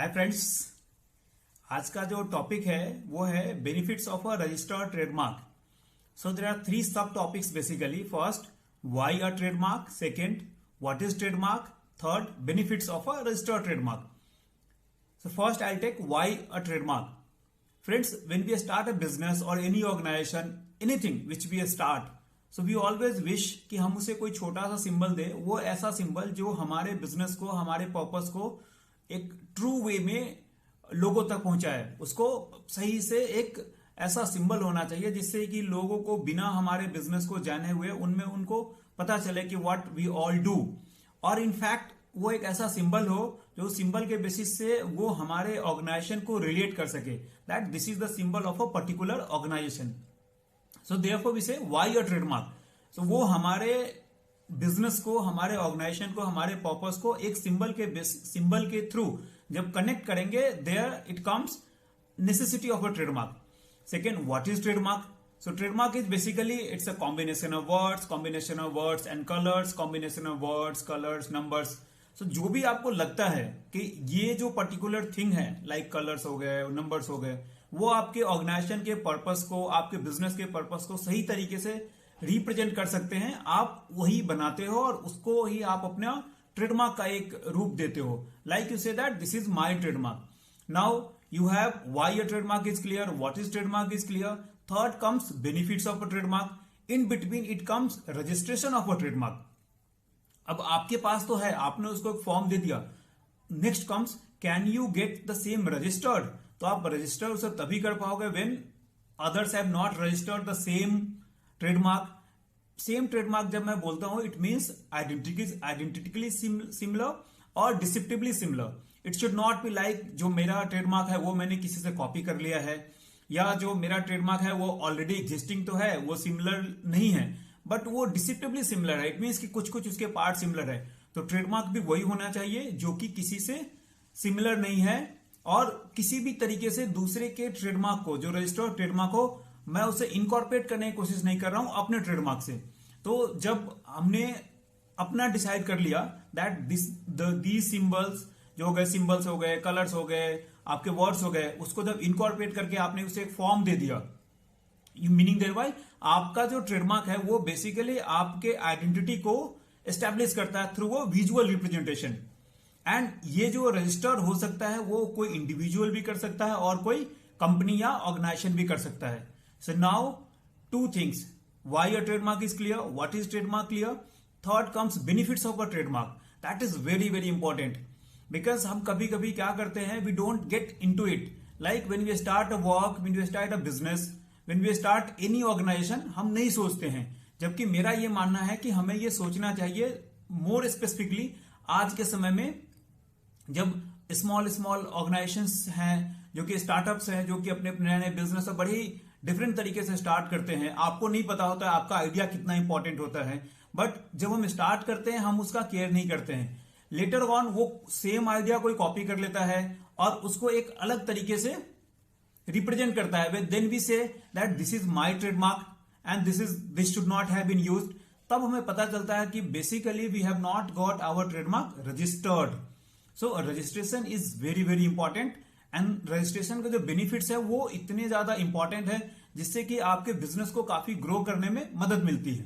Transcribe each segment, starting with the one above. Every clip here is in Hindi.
हाय फ्रेंड्स, आज का जो टॉपिक है वो है benefits of a registered trademark. So there are three subtopics basically. First, why a trademark. Second, what is trademark. Third, benefits of a registered trademark. So first I'll take why a trademark. Friends, when we start a business or any organization, anything which we start, so we always wish कि हम उसे कोई छोटा सा सिंबल दे, वो ऐसा सिंबल जो हमारे बिजनेस को, हमारे पर्पस को एक ट्रू वे में लोगों तक पहुंचाए। उसको सही से एक ऐसा सिंबल होना चाहिए जिससे कि लोगों को बिना हमारे बिजनेस को जाने हुए उनमें उनको पता चले कि व्हाट वी ऑल डू। और इनफैक्ट वो एक ऐसा सिंबल हो जो सिंबल के बेसिस से वो हमारे ऑर्गेनाइजेशन को रिलेट कर सके, that this is the symbol of a particular organisation. So therefore we say why a trademark. So वो हमारे बिजनेस को, हमारे ऑर्गेनाइजेशन को, हमारे पर्पस को एक सिंबल के थ्रू जब कनेक्ट करेंगे, there it comes necessity of a trademark. Second, what is trademark. So trademark is basically it's a combination of words and colors, combination of words, colors, numbers. So जो भी आपको लगता है कि ये जो पर्टिकुलर थिंग है, लाइक कलर्स हो गए, नंबर्स हो गए, वो आपके ऑर्गेनाइजेशन के पर्पस को, आपके बिजनेस के पर्पस को सही तरीके से रिप्रेजेंट कर सकते हैं, आप वही बनाते हो और उसको ही आप अपना ट्रेडमार्क का एक रूप देते हो। लाइक यू से that this is my trademark. Now you have why a trademark is clear, what is trademark is clear. Third comes benefits of a trademark. In between it comes registration of a trademark. अब आपके पास तो है, आपने उसको एक फॉर्म दे दिया। Next comes can you get the same registered. तो आप रजिस्टर उसे तभी कर पाओगे when others have not registered the same trademark. Same trademark जब मैं बोलता हूं, इट मीन्स आइडेंटिटिकली सिमिलर और deceptively similar. It should not be like जो मेरा ट्रेडमार्क है वो मैंने किसी से कॉपी कर लिया है, या जो मेरा ट्रेडमार्क है वो ऑलरेडी एग्जिस्टिंग तो है, वो सिमिलर नहीं है बट वो डिसिप्टिवली सिमिलर है। इट मीन्स कि कुछ कुछ उसके पार्ट सिमिलर है। तो ट्रेडमार्क भी वही होना चाहिए जो कि किसी से सिमिलर नहीं है और किसी भी तरीके से दूसरे के ट्रेडमार्क को, जो रजिस्टर्ड ट्रेडमार्क हो, मैं उसे इनकॉर्पोरेट करने की कोशिश नहीं कर रहा हूं अपने ट्रेडमार्क से। तो जब हमने अपना डिसाइड कर लिया दैट दीज सिंबल्स जो हो गए, सिंबल्स हो गए, कलर्स हो गए, आपके वर्ड्स हो गए, उसको जब इनकॉर्पोरेट करके आपने उसे एक फॉर्म दे दिया, मीनिंग देयर बाय आपका जो ट्रेडमार्क है वो बेसिकली आपके आइडेंटिटी को एस्टेब्लिश करता है थ्रू वो विजुअल रिप्रेजेंटेशन। एंड ये जो रजिस्टर्ड हो सकता है वो कोई इंडिविजुअल भी कर सकता है और कोई कंपनी या ऑर्गेनाइजेशन भी कर सकता है। So now two things, why a trademark is clear, what is trademark clear. Third comes benefits of a trademark. That is very very important because हम कभी कभी क्या करते हैं, we don't get into it. Like when we start a work, when we start a business, when we start any organisation, हम नहीं सोचते हैं। जबकि मेरा ये मानना है कि हमें ये सोचना चाहिए मोर स्पेसिफिकली आज के समय में, जब स्मॉल ऑर्गेनाइजेशंस हैं, जो कि स्टार्टअप्स हैं, जो कि अपने नए नए बिजनेस बड़े ही डिफरेंट तरीके से स्टार्ट करते हैं। आपको नहीं पता होता है आपका आइडिया कितना इंपॉर्टेंट होता है, बट जब हम स्टार्ट करते हैं हम उसका केयर नहीं करते हैं। लेटर ऑन वो सेम आइडिया कोई कॉपी कर लेता है और उसको एक अलग तरीके से रिप्रेजेंट करता है। Then we say that this is my trademark and this should not have been used. तब हमें पता चलता है कि basically we have not got our trademark registered. So registration is very very important and registration के जो बेनिफिट्स है वो इतने ज्यादा इंपॉर्टेंट है जिससे कि आपके बिजनेस को काफी ग्रो करने में मदद मिलती है।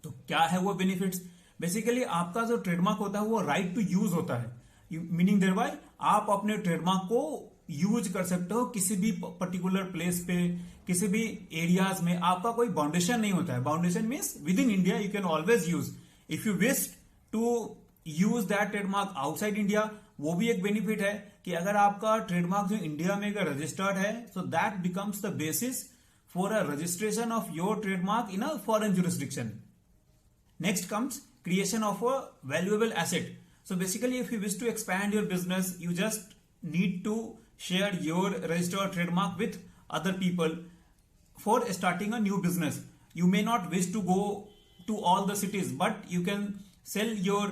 तो क्या है वो बेनिफिट्स। बेसिकली आपका जो ट्रेडमार्क होता है वो राइट टू यूज होता है, मीनिंग देयर बाय आप अपने ट्रेडमार्क को यूज कर सकते हो किसी भी पर्टिकुलर प्लेस पे, किसी भी एरियाज में। आपका कोई बाउंडेशन नहीं होता है। Boundation means within India you can always use. If you wish to use that trademark outside India, वो भी एक बेनिफिट है कि अगर आपका ट्रेडमार्क जो इंडिया में रजिस्टर्ड है, so that becomes the basis for a registration of your trademark in a foreign jurisdiction. Next comes creation of a valuable asset. So basically if you wish to expand your business, you just need to share your registered trademark with other people for starting a new business. You may not wish to go to all the cities, but you can sell your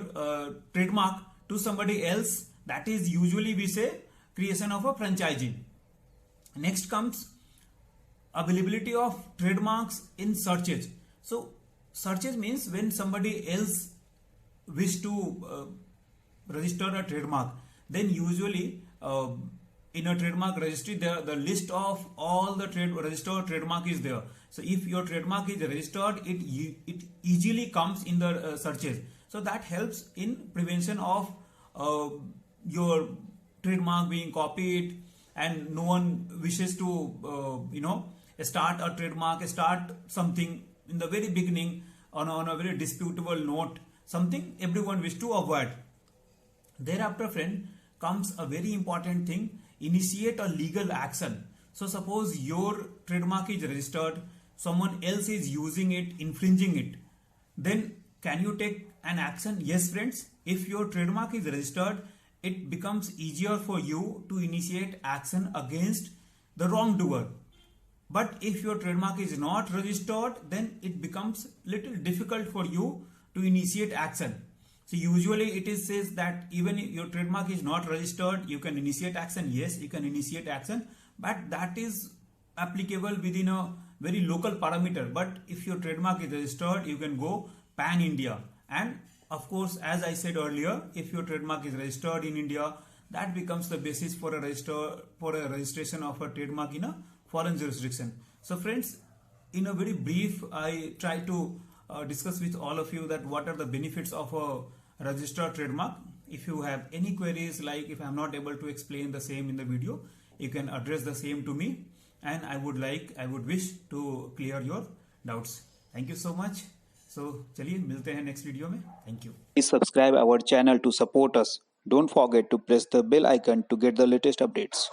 trademark to somebody else. That is usually we say creation of a franchising. Next comes availability of trademarks in searches. So searches means when somebody else wish to register a trademark, then usually in a trademark registry, the list of all the registered trademark is there. So if your trademark is registered, it easily comes in the searches. So that helps in prevention of your trademark being copied, and no one wishes to start a trademark, start something in the very beginning on a very disputable note, something everyone wish to avoid. Thereafter, friend, comes a very important thing: initiate a legal action. So suppose your trademark is registered, someone else is using it, infringing it, then can you take an action? Yes, friends. If your trademark is registered, it becomes easier for you to initiate action against the wrongdoer. But if your trademark is not registered, then it becomes little difficult for you to initiate action. So usually it is says that even if your trademark is not registered, you can initiate action. Yes, you can initiate action, but that is applicable within a very local parameter. But if your trademark is registered, you can go pan India. And of course, as I said earlier, if your trademark is registered in India, that becomes the basis for a registration of a trademark in a foreign jurisdiction. So friends, in a very brief, I try to discuss with all of you that what are the benefits of a registered trademark. If you have any queries, like if I am not able to explain the same in the video, you can address the same to me, and I would wish to clear your doubts. Thank you so much. So चलिए मिलते हैं next video में. Thank you. Please subscribe our channel to support us. Don't forget to press the bell icon to get the latest updates.